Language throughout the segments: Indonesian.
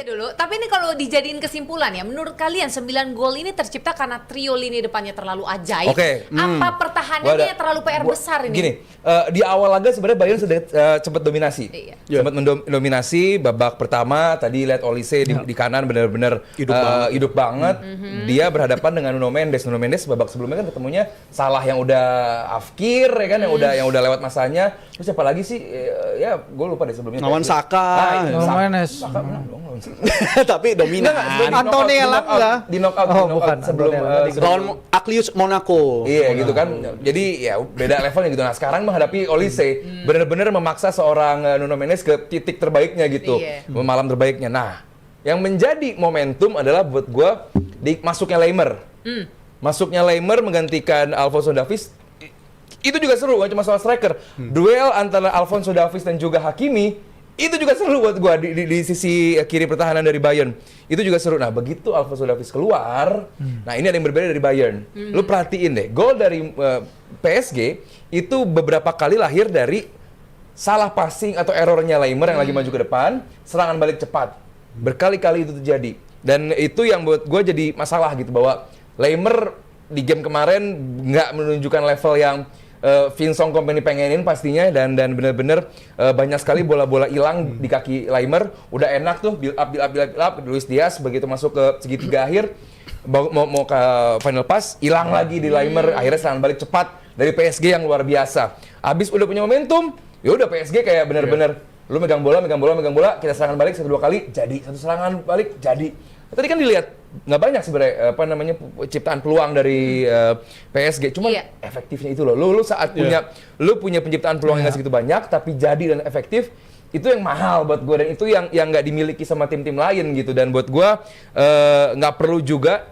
aja dulu. Tapi ini kalau dijadiin kesimpulan ya, menurut kalian 9 gol ini tercipta karena trio lini depannya terlalu ajaib. Apa pertahanannya terlalu PR besar ini? Gini, di awal laga sebenarnya Bayern sudah cepat dominasi. Sempat mendominasi babak pertama. Tadi lihat Olise di kanan benar-benar hidup banget. Dia berhadapan dengan Nuno Mendes. Nuno Mendes babak sebelumnya kan ketemunya Salah yang udah afkir ya kan, yang udah lewat masanya. Terus siapa lagi sih? Ya gue lupa deh sebelumnya. Lawan Saka. Saka menang dong lawan Saka. Tapi dominan. Antony Elanga di knockout sebelum lawan Aklius Monaco. Iya gitu kan. Jadi ya beda levelnya gitu. Nah sekarang menghadapi Olise benar-benar memaksa seorang Nuno Mendes ke titik terbaiknya gitu. Malam terbaiknya. Nah, yang menjadi momentum adalah buat gue masuknya Leimer. Masuknya Leimer menggantikan Alphonso Davies. Itu juga seru, gak cuma soal striker. Duel antara Alphonso Davies dan juga Hakimi, itu juga seru buat gua di sisi kiri pertahanan dari Bayern. Itu juga seru. Nah, begitu Alphonso Davies keluar, nah ini ada yang berbeda dari Bayern. Lu perhatiin deh, gol dari PSG itu beberapa kali lahir dari salah passing atau errornya Leimer yang lagi maju ke depan, serangan balik cepat. Berkali-kali itu terjadi. Dan itu yang buat gua jadi masalah gitu, bahwa Leimer di game kemarin nggak menunjukkan level yang Vincent Kompany pengenin pastinya, dan benar-benar banyak sekali bola-bola hilang di kaki Leimer. Udah enak tuh build up Luis Diaz begitu masuk ke segitiga akhir mau ke final pass, hilang lagi di Leimer. Akhirnya serangan balik cepat dari PSG yang luar biasa. Abis udah punya momentum, ya udah PSG kayak benar-benar lu megang bola, kita serangan balik 1-2 kali jadi, satu serangan balik jadi. Tadi kan dilihat nggak banyak sebenarnya ciptaan peluang dari PSG, cuman efektifnya itu loh. Lu saat punya penciptaan peluang yang nggak segitu banyak tapi jadi dan efektif, itu yang mahal buat gue, dan itu yang nggak dimiliki sama tim-tim lain gitu. Dan buat gue nggak perlu juga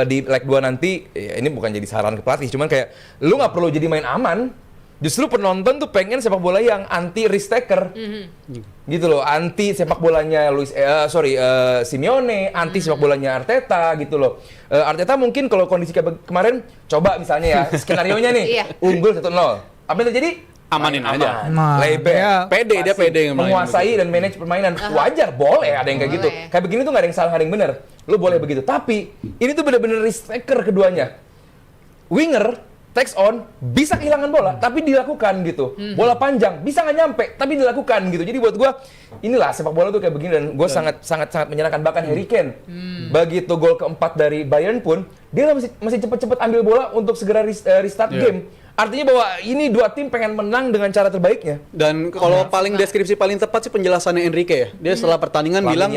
di leg 2 nanti, ya ini bukan jadi saran ke pelatih, cuman kayak lu nggak perlu jadi main aman. Justru penonton tuh pengen sepak bola yang anti risk taker, gitu loh, anti sepak bolanya Simeone, anti sepak bolanya Arteta, gitu loh. Arteta mungkin kalau kondisi kayak kemarin, coba misalnya ya skenario nya nih, unggul 1-0, apa yang terjadi? Amanin aja. Layback, dia pede menguasai dan manage permainan. Wajar, boleh ada yang kayak gitu. Kayak begini tuh nggak ada yang salah, nggak ada yang benar. Lu boleh begitu. Tapi ini tuh bener-bener risk taker keduanya. Winger text on, bisa kehilangan bola, tapi dilakukan gitu. Bola panjang, bisa nggak nyampe, tapi dilakukan gitu. Jadi buat gue, inilah sepak bola tuh kayak begini, dan gue sangat menyenangkan. Bahkan Harry Kane, begitu gol keempat dari Bayern pun, dia masih cepet-cepet ambil bola untuk segera restart game. Artinya bahwa ini dua tim pengen menang dengan cara terbaiknya. Dan kalau paling deskripsi paling tepat sih penjelasannya Enrique ya. Dia setelah pertandingan bilang,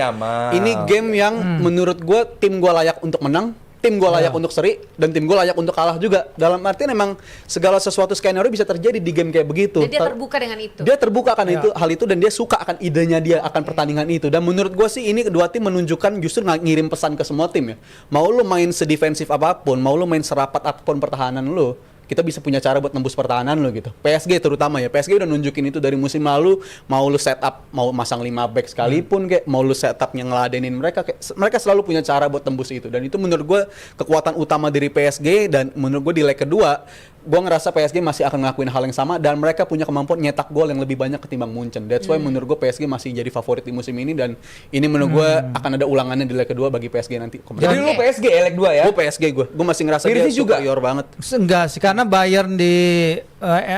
ini game yang menurut gue tim gue layak untuk menang, tim gue layak untuk seri, dan tim gue layak untuk kalah juga. Dalam artian memang segala sesuatu skenario bisa terjadi di game kayak begitu. Dan dia terbuka dengan itu. Dia terbuka akan hal itu, dan dia suka akan idenya dia akan pertandingan itu. Dan menurut gue sih ini kedua tim menunjukkan justru ngirim pesan ke semua tim ya. Mau lu main sedefensif apapun, mau lu main serapat apapun pertahanan lu, kita bisa punya cara buat nembus pertahanan lo gitu. PSG terutama ya, PSG udah nunjukin itu dari musim lalu. Mau lu setup, mau masang 5 back sekalipun kayak, mau lu setup yang ngeladenin mereka, kayak mereka selalu punya cara buat tembus itu. Dan itu menurut gue kekuatan utama dari PSG. Dan menurut gue di leg kedua, gue ngerasa PSG masih akan ngelakuin hal yang sama, dan mereka punya kemampuan nyetak gol yang lebih banyak ketimbang Munchen. That's why menurut gue PSG masih jadi favorit di musim ini, dan ini menurut gue akan ada ulangannya di leg kedua bagi PSG nanti. Jadi lu PSG leg 2 ya? Gue PSG, gue masih ngerasa dia superior banget. Enggak sih, karena Bayern di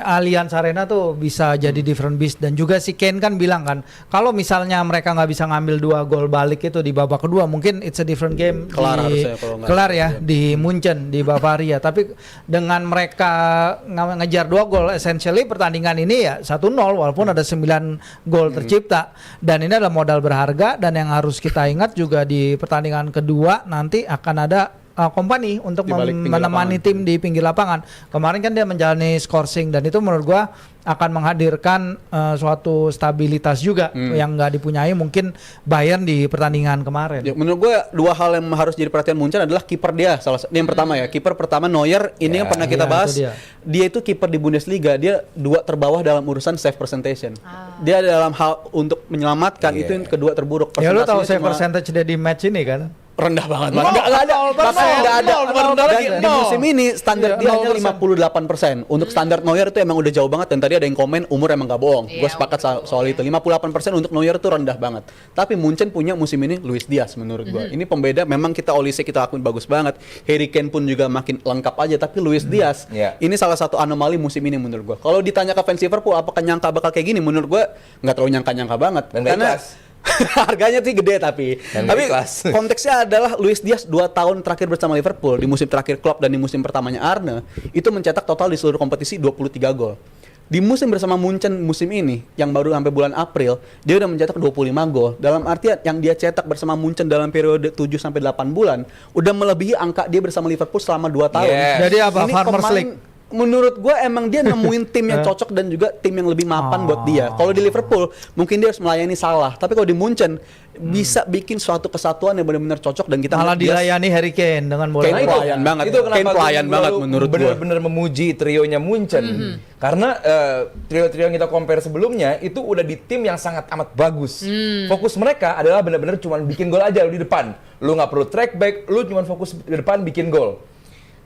Allianz Arena tuh bisa jadi different beast. Dan juga si Kane kan bilang kan, kalau misalnya mereka nggak bisa ngambil 2 gol balik itu di babak kedua, mungkin it's a different game. Kelar ya di Munchen, di Bavaria. Tapi dengan mereka ngejar 2 gol, essentially pertandingan ini ya 1-0 walaupun ada 9 gol tercipta. Dan ini adalah modal berharga, dan yang harus kita ingat juga di pertandingan kedua nanti akan ada Kompany untuk menemani tim di pinggir lapangan. Kemarin kan dia menjalani scoring, dan itu menurut gua akan menghadirkan suatu stabilitas juga yang nggak dipunyai mungkin Bayern di pertandingan kemarin. Ya, menurut gue 2 hal yang harus jadi perhatian Munchen adalah kiper dia. Yang pertama ya, kiper pertama Neuer, ini yang pernah kita bahas. Dia itu kiper di Bundesliga, dia 2 terbawah dalam urusan save percentage. Dia dalam hal untuk menyelamatkan itu yang kedua terburuk. Ya lu tahu save percentage dia di match ini kan? rendah banget. Nol, Nggak ada. nol, Makanya nggak ada. nol, Dan di musim ini standar Iya, dia hanya 0%. 58%. Untuk standar Neuer itu emang udah jauh banget. Dan tadi ada yang komen umur emang gak bohong. Iya, Gue sepakat soal itu. 58% untuk Neuer itu rendah banget. Tapi Munchen punya musim ini Luis Diaz menurut gue. Ini pembeda. Memang kita Olise kita akuin bagus banget. Harry Kane pun juga makin lengkap aja. Tapi Luis Diaz ini salah satu anomali musim ini menurut gue. Kalau ditanya ke fans Liverpool apakah nyangka bakal kayak gini, menurut gue nggak terlalu nyangka banget. Dan karena harganya sih gede tapi konteksnya adalah Luis Diaz 2 tahun terakhir bersama Liverpool, di musim terakhir Klopp dan di musim pertamanya Arne itu mencetak total di seluruh kompetisi 23 gol. Di musim bersama Munchen musim ini yang baru sampai bulan April dia udah mencetak 25 gol. Dalam artian yang dia cetak bersama Munchen dalam periode 7 sampai 8 bulan udah melebihi angka dia bersama Liverpool selama 2 tahun. Jadi apa? Ini Farmers League. Menurut gue emang dia nemuin tim yang cocok dan juga tim yang lebih mapan buat dia. Kalau di Liverpool mungkin dia harus melayani Salah, tapi kalau di Munchen bisa bikin suatu kesatuan yang benar-benar cocok dan kita malah dilayani Harry Kane dengan bola. Kane pelayan banget. Itu kenapa Kane pelayan banget menurut gue. Bener-bener memuji trionya Munchen. Karena trio-trio yang kita compare sebelumnya itu udah di tim yang sangat amat bagus. Fokus mereka adalah benar-benar cuma bikin gol aja di depan. Lu nggak perlu track back, lu cuma fokus di depan bikin gol.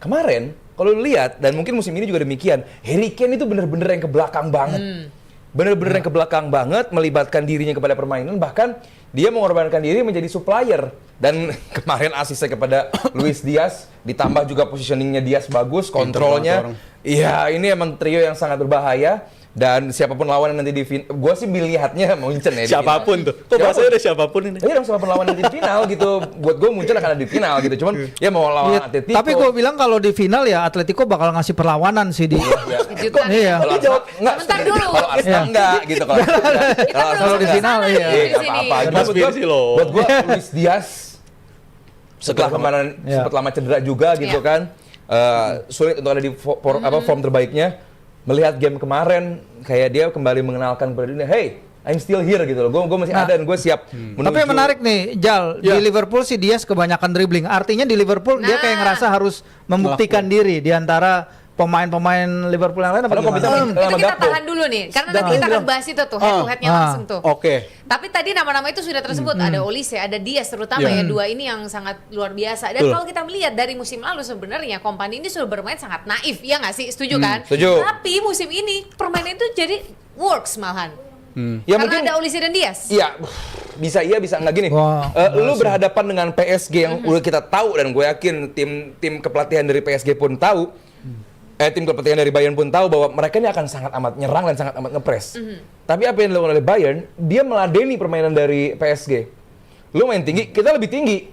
Kemarin kalau lu lihat, dan mungkin musim ini juga demikian, Harry Kane itu bener-bener yang ke belakang banget. Bener-bener yang ke belakang banget, melibatkan dirinya kepada permainan, bahkan dia mengorbankan diri menjadi supplier. Dan kemarin asisnya kepada Luis Diaz, ditambah juga positioningnya Diaz bagus, kontrolnya. Iya, ini emang trio yang sangat berbahaya. Dan siapapun lawan nanti di final, gue sih melihatnya Munchen ya. Siapapun tuh. Kok bahasanya udah siapapun ini? Iya dong, siapapun lawan nanti di final gitu. Buat gue Munchen akan ada di final gitu. Cuman ya mau lawan Atletico. Tapi gue bilang kalau di final ya Atletico bakal ngasih perlawanan sih di. Kejutan. Iya. Kalau Arsenal enggak. Bentar dulu. Kalau Arsenal enggak gitu kalau. Kalau di final iya. Apa-apa. Buat gue Luis Diaz setelah kemarin sempat lama cedera juga gitu kan. Sulit untuk ada di form terbaiknya. Melihat game kemarin kayak dia kembali mengenalkan kepada dunia, hey, I'm still here gitu loh. Gue masih ada dan gue siap menuju. Tapi yang menarik nih, Jal, di Liverpool sih dia kebanyakan dribbling. Artinya di Liverpool dia kayak ngerasa harus membuktikan diri di antara pemain-pemain Liverpool yang lain. Itu kita tahan dulu nih, karena nanti kita akan bahas itu tuh head to headnya langsung tuh. Oke. Tapi tadi nama-nama itu sudah tersebut, ada Olise, ada Diaz terutama ya, dua ini yang sangat luar biasa. Dan kalau kita melihat dari musim lalu sebenarnya Kompany ini sudah bermain sangat naif, ya nggak sih? Setuju kan? Setuju. Tapi musim ini permainan itu jadi works malahan. Ya Karena mungkin ada Olise dan Diaz. iya, bisa enggak gini. Lu berhadapan dengan PSG yang udah kita tahu dan gue yakin tim kepelatihan dari PSG pun tahu. Tim kepelatihan dari Bayern pun tahu bahwa mereka ini akan sangat amat nyerang dan sangat amat ngepres. Tapi apa yang dilakukan oleh Bayern, dia meladeni permainan dari PSG. Lu main tinggi, kita lebih tinggi.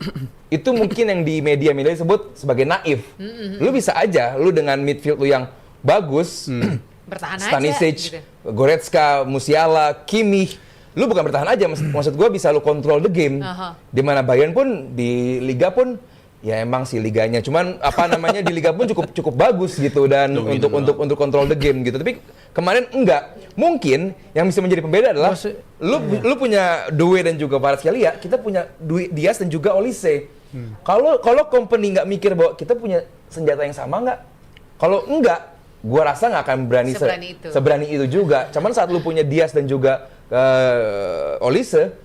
Itu mungkin yang di media disebut sebagai naif. Lu bisa aja, lu dengan midfield lu yang bagus, Bertahan Stanisic, aja gitu. Goretzka, Musiala, Kimmich, lu bukan bertahan aja, maksud gue bisa lu kontrol the game. Di mana Bayern pun di Liga pun ya emang sih liganya, cuman apa namanya di Liga pun cukup bagus gitu dan untuk kontrol the game gitu. Tapi kemarin enggak. Mungkin yang bisa menjadi pembeda adalah lu punya Doué dan juga Kvaratskhelia, kita punya Diaz dan juga Olise. Kalau Kompany nggak mikir bahwa kita punya senjata yang sama nggak? Kalau enggak, gua rasa nggak akan berani seberani itu juga. Cuman saat lu punya Diaz dan juga Olise,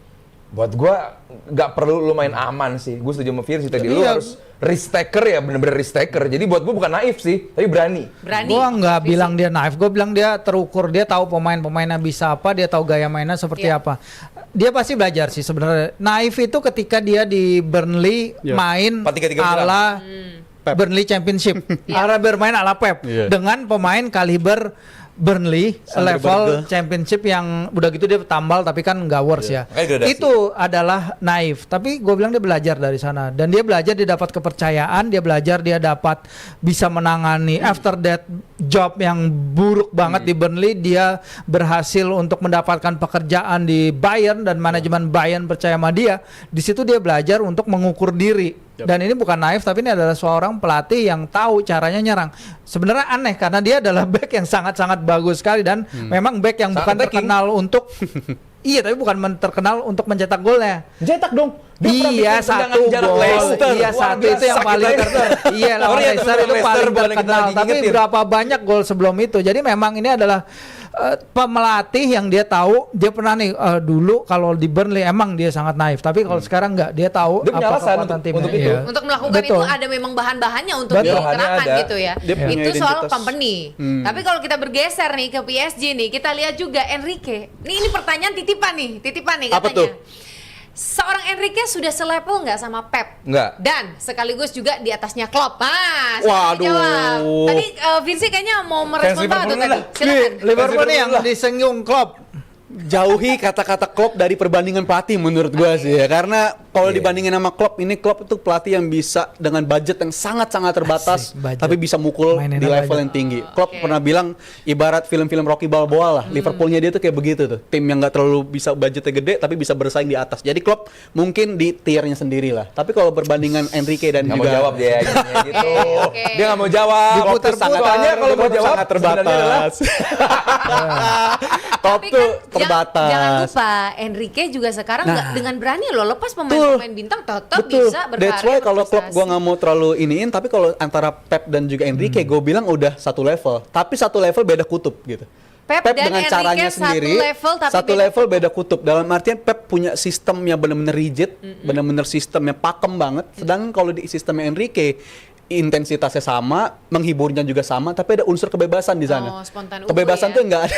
buat gua nggak perlu lu main aman sih. Gue setuju sama Firzi tadi. Lu harus risk taker ya, bener-bener risk taker. Jadi buat gua bukan naif sih, tapi berani. Gua nggak bilang dia naif. Gue bilang dia terukur. Dia tahu pemainnya bisa apa. Dia tahu gaya mainnya seperti apa. Dia pasti belajar sih sebenarnya. Naif itu ketika dia di Burnley main ala Burnley Championship. Ala bermain ala Pep dengan pemain kaliber Burnley level championship yang udah gitu dia tambal tapi kan nggak worse ya. Itu adalah naif. Tapi gue bilang dia belajar dari sana dan dia belajar, dia dapat kepercayaan, dia belajar, dia dapat bisa menangani after that job yang buruk banget di Burnley. Dia berhasil untuk mendapatkan pekerjaan di Bayern dan manajemen Bayern percaya sama dia. Di situ dia belajar untuk mengukur diri. Dan ini bukan naif, tapi ini adalah seorang pelatih yang tahu caranya nyerang. Sebenarnya aneh karena dia adalah back yang sangat-sangat bagus sekali dan memang back yang bukan terkenal untuk iya, tapi bukan terkenal untuk mencetak golnya. Cetak dong. Iya, satu gol. Iya, satu itu yang paling terkenal. Iya, lawan Leicester itu paling terkenal. Tapi berapa banyak gol sebelum itu. Jadi memang ini adalah pemelatih yang dia tahu, dia pernah nih dulu kalau di Burnley emang dia sangat naif, tapi kalau sekarang nggak, dia tahu Dia punya apa alasan kekuatan timnya. untuk itu. Iya. Untuk melakukan Betul. itu ada memang bahan-bahannya untuk Betul. dikerahkan Bahannya ada. gitu ya. Dia punya Itu soal identitas. company. Tapi kalau kita bergeser nih ke PSG nih, kita lihat juga Enrique. Ini pertanyaan titipan nih katanya. Apa tuh? Seorang Enrique sudah selevel nggak sama Pep? Nggak. Dan sekaligus juga di atasnya Klopp. Siapa Waduh. yang jawab? Tadi Vinci kayaknya mau merespon apa tuh Liverpool tadi? lah. Silakan. Liverpool nih yang disenggung Klopp. Jauhi kata-kata Klopp dari perbandingan pelatih menurut gua sih ya, karena kalau dibandingin sama Klopp, ini Klopp itu pelatih yang bisa dengan budget yang sangat-sangat terbatas, Asik, budget. tapi bisa mukul Mainin di apa level aja. yang tinggi. Klopp pernah bilang ibarat film-film Rocky Balboa lah, Liverpoolnya dia tuh kayak begitu tuh, tim yang nggak terlalu bisa budgetnya gede tapi bisa bersaing di atas. Jadi Klopp mungkin di tiernya sendiri lah. Tapi kalau perbandingan Enrique dan Nggak mau juga jawab dia gitu. Oke. Dia nggak mau jawab. Diputar-putar, Soalnya kalau mau jawab sangat sebenarnya adalah terbatas. Klopp Tapi tuh kan terbatas. jangan lupa Enrique juga sekarang nggak Nah. dengan berani loh lepas pemain-pemain bintang tetap Betul. bisa berkarya. That's why kalau Klopp berprestasi. gue nggak mau terlalu iniin, tapi kalau antara Pep dan juga Enrique, gue bilang udah satu level. Tapi satu level beda kutub gitu. Pep dan dengan Enrique caranya satu sendiri, level, tapi satu beda level beda kutub. Dalam artian Pep punya sistem yang benar-benar rigid, benar-benar sistemnya pakem banget. Sedangkan kalau di sistemnya Enrique, intensitasnya sama, menghiburnya juga sama, tapi ada unsur kebebasan di sana. Oh, spontan Kebebasan ya. tuh nggak ada,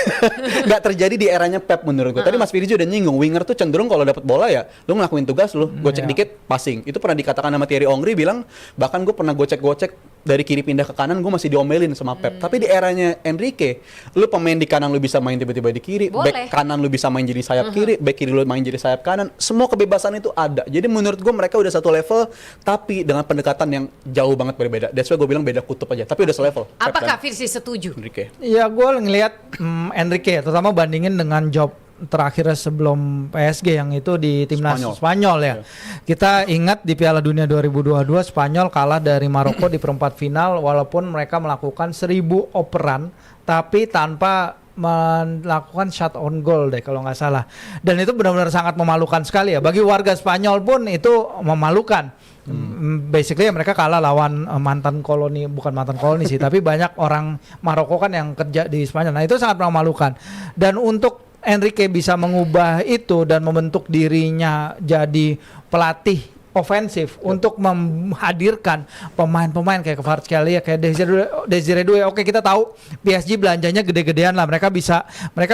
nggak terjadi di eranya Pep menurut gue. Tadi Mas Firji udah nyinggung, winger tuh cenderung kalau dapat bola ya, lu ngelakuin tugas lu, gocek Iya. dikit, passing. Itu pernah dikatakan sama Thierry Henry, bilang bahkan gue pernah gocek-gocek dari kiri pindah ke kanan, gue masih diomelin sama Pep. Tapi di eranya Enrique, lu pemain di kanan lu bisa main tiba-tiba di kiri, Boleh. back kanan lu bisa main jadi sayap kiri, back kiri lu main jadi sayap kanan. Semua kebebasan itu ada. Jadi menurut gue mereka udah satu level, tapi dengan pendekatan yang jauh banget berbeda. That's why gue bilang beda kutub aja, tapi udah selevel. Pep Apakah dan Vinci setuju? Enrique? Ya gue ngelihat Enrique, terutama bandingin dengan job terakhir sebelum PSG yang itu di timnas Spanyol ya. Kita ingat di Piala Dunia 2022 Spanyol kalah dari Maroko di perempat final walaupun mereka melakukan 1000 operan tapi tanpa melakukan shot on goal deh kalau nggak salah. Dan itu benar-benar sangat memalukan sekali ya. Bagi warga Spanyol pun itu memalukan. Basically mereka kalah lawan mantan koloni, bukan mantan koloni sih, tapi banyak orang Maroko kan yang kerja di Spanyol. Nah itu sangat memalukan. Dan untuk Enrique bisa mengubah itu dan membentuk dirinya jadi pelatih ofensif untuk menghadirkan pemain-pemain kayak Kvaratskhelia, kayak Desiree Doué. Oke, kita tahu PSG belanjanya gede-gedean lah. Mereka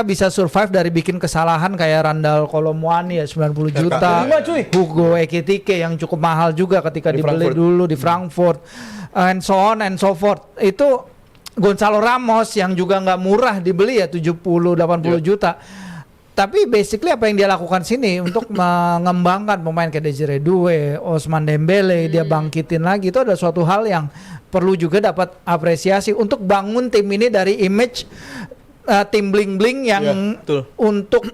bisa survive dari bikin kesalahan kayak Randal Kolo Muani ya 90 juta. Hugo Ekitike yang cukup mahal juga ketika dibeli dulu di Frankfurt. And so on and so forth. Itu Gonzalo Ramos yang juga nggak murah dibeli ya 70-80 juta. Tapi basically apa yang dia lakukan sini untuk mengembangkan pemain kayak Desiree Doué, Ousmane Dembele, dia bangkitin lagi, itu adalah suatu hal yang perlu juga dapat apresiasi untuk bangun tim ini dari image tim bling-bling yang untuk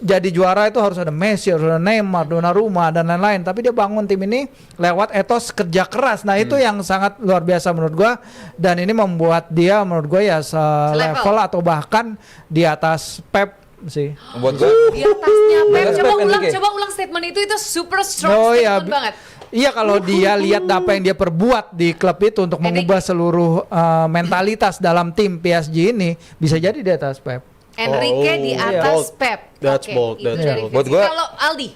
jadi juara itu harus ada Messi, harus ada Neymar, Donnarumma dan lain-lain. Tapi dia bangun tim ini lewat etos kerja keras. Nah itu yang sangat luar biasa menurut gua, dan ini membuat dia menurut gua ya selevel atau bahkan di atas Pep sih. Buat gue Di atasnya Pep. atas Coba Pep ulang, Enrique. coba ulang statement itu super strong statement banget. Iya, kalau dia lihat apa yang dia perbuat di klub itu untuk mengubah seluruh mentalitas dalam tim PSG ini, bisa jadi di atas Pep. Enrique di atas Pep. That's Oke, bold, itu that's dari bold. Buat Vinci. gua- Kalau Aldi,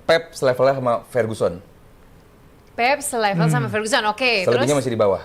Pep selevelnya sama Ferguson. Pep selevel sama Ferguson. Oke, terus Selebihnya masih di bawah.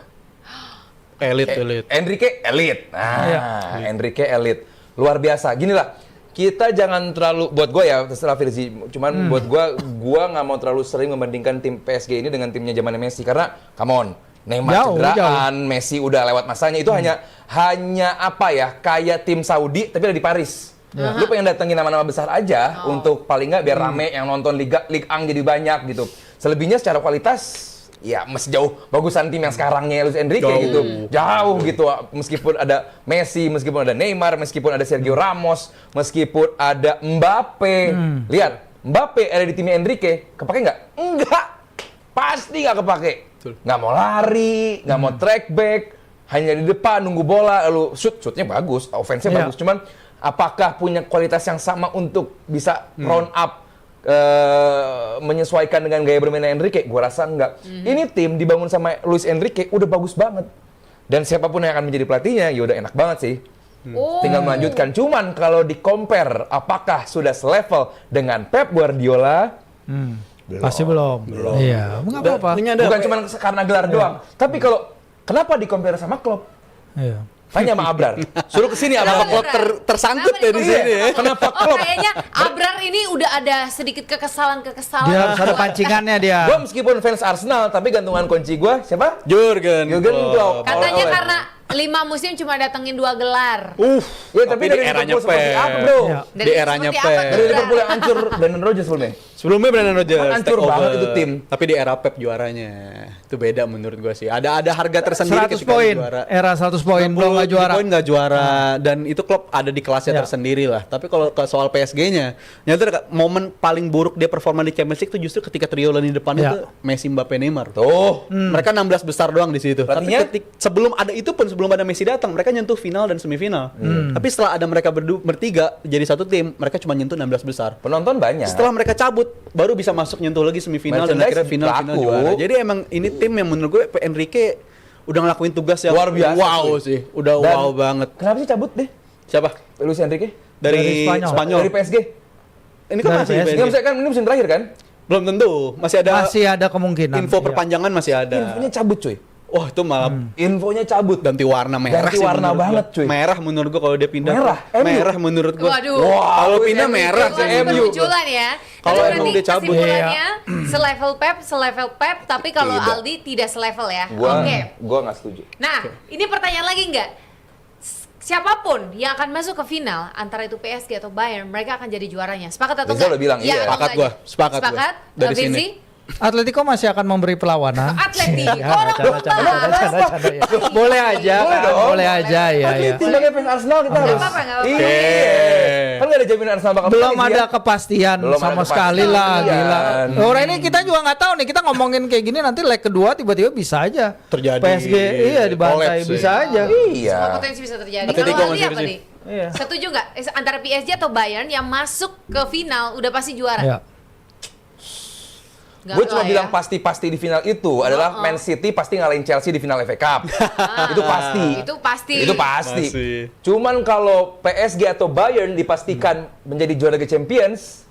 Elit. Enrique elit. Nah, Enrique elit. Luar biasa. Gini lah, kita jangan terlalu, buat gue ya, terserah Firzi, cuman buat gue nggak mau terlalu sering membandingkan tim PSG ini dengan timnya zamannya Messi, karena come on, Neymar cederaan, Messi udah lewat masanya, itu hanya apa ya, kayak tim Saudi tapi ada di Paris. Lu pengen datengin nama-nama besar aja untuk paling nggak biar rame yang nonton Liga 1 jadi banyak gitu. Selebihnya secara kualitas ya masih jauh bagusan tim yang sekarangnya Luis Enrique gitu. Jauh gitu, meskipun ada Messi, meskipun ada Neymar, meskipun ada Sergio Ramos, meskipun ada Mbappe. Lihat, Mbappe ada di timnya Enrique, kepake nggak? Enggak. Pasti nggak kepake. Nggak mau lari, nggak mau track back, hanya di depan nunggu bola, lalu shootnya bagus, offense-nya bagus. Cuman apakah punya kualitas yang sama untuk bisa round up menyesuaikan dengan gaya bermain Enrique? Gua rasa enggak. Ini tim dibangun sama Luis Enrique udah bagus banget. Dan siapapun yang akan menjadi pelatihnya, ya udah enak banget sih. Oh. Tinggal melanjutkan. Cuman kalau di-compare apakah sudah selevel dengan Pep Guardiola? Pasti belum. Iya, nggak apa-apa. Bukan cuma karena gelar doang. Tapi kalau kenapa di-compare sama Klopp? Iya. Tanya sama Abrar. Suruh kesini Abrar. Kenapa Klopp tersangkut Kenapa ya di sini ya. Kenapa Oh, Klopp? kayaknya Abrar ini udah ada sedikit kekesalan-kekesalan. Dia harus ada pancingannya dia. Gue meskipun fans Arsenal, tapi gantungan kunci gue siapa? Jurgen Jurgen Klopp. Katanya Oleh-oleh. karena 5 musim cuma datengin 2 gelar. Ya tapi dari di eranya Liverpool seperti Pep. apa bro? Iya. Dan Di itu eranya seperti Pep. apa, Dari Abrar? Liverpool yang hancur Brendan Rodgers sebelumnya. Sebelumnya Brendan Rodgers Kan hancur take banget over. itu tim. Tapi di era Pep juaranya. Itu beda menurut gua sih. Ada harga tersendiri 100 ketika poin. juara. Era 100 poin belum nggak juara. Poin nggak juara dan itu klub ada di kelasnya Ya. tersendiri lah. Tapi kalau ke soal PSG-nya, nyata momen paling buruk dia performa di Champions League itu justru ketika trio lini depan Ya. itu Messi, Mbappe, Neymar. Tuh. Mereka 16 besar doang di situ. Artinya? Tapi sebelum ada itu pun sebelum ada Messi datang, mereka nyentuh final dan semifinal. Tapi setelah ada mereka bertiga jadi satu tim, mereka cuma nyentuh 16 besar. Penonton banyak. Setelah mereka cabut, baru bisa masuk nyentuh lagi semifinal dan akhirnya Merchandise final laku. juara. Jadi emang ini tim yang menurut gue Enrique udah ngelakuin tugas yang Luar biasa, wow cuy. sih. Udah Dan wow banget. Kenapa sih cabut deh? Siapa? Luis Enrique? Dari Spanyol. Spanyol. Dari PSG? Ini kan Dari masih PSG. PSG. Nggak, maksudnya kan ini musim terakhir kan? Belum tentu. Masih ada kemungkinan. info Iya. perpanjangan masih ada. Infonya cabut cuy. Wah, itu malah Infonya cabut. ganti warna merah Ganti sih warna menurut banget, gua. cuy. Merah menurut gua kalau dia pindah. Merah? MU? Merah menurut gua. Waduh. Kalau Luis pindah Enrique merah ke sih. Itu MU. bermunculan ya. Kalau Tapi emang berarti dia cabut. kesimpulannya selevel Pep, tapi kalau Tidak. Aldi tidak selevel ya. Gua Oke. gua nggak setuju. Nah, ini pertanyaan lagi nggak? Siapapun yang akan masuk ke final antara itu PSG atau Bayern, mereka akan jadi juaranya. Sepakat atau Rizal enggak? udah bilang iya. atau Sepakat enggak? gua, sepakat gua. Sepakat? Dari Vinci? sini. Atletico masih akan memberi perlawanan. Atletico. Ya, canda, ya. Boleh aja Boleh kan, dong. boleh aja ya. ya. Sebagai fans Arsenal kita Nggak harus. apa-apa, nggak apa-apa. Iya. Oke. Kan nggak ada jaminan Arsenal bakal Belum menang, ada ya. kepastian Belum sama ada sekali lah, kepastian. gila. Orang ini kita juga nggak tahu nih, kita ngomongin kayak gini nanti leg kedua tiba-tiba bisa aja Terjadi. PSG iya dibantai Collapse, bisa ya. aja. Iya. Semua potensi bisa terjadi. Atletico Kalau Aldi masih apa bersih. nih? Iya. Setuju nggak? Antara PSG atau Bayern yang masuk ke final udah pasti juara? Ya. Nggak Gue cuma lah bilang ya. pasti di final itu adalah Man City pasti ngalahin Chelsea di final FA Cup. Itu pasti. Itu pasti. Itu pasti. Masih. Cuman kalau PSG atau Bayern dipastikan menjadi juara Liga Champions,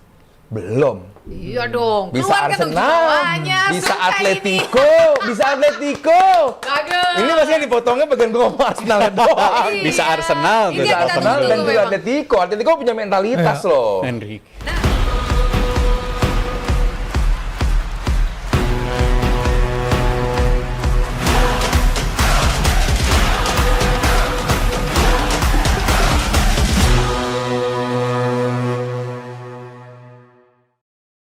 belum. Iya dong. Bisa Keluarkan dong Arsenal, jumlahnya, bisa suka Atletico, bisa Atletico. Ini. Bagus. Ini masih yang dipotongnya bagian gue ngomong Arsenal doang. Iya. Bisa Arsenal, Ini bisa yang kita Arsenal tunggu dan juga memang. Atletico. Atletico punya mentalitas Iya. loh. Enrique.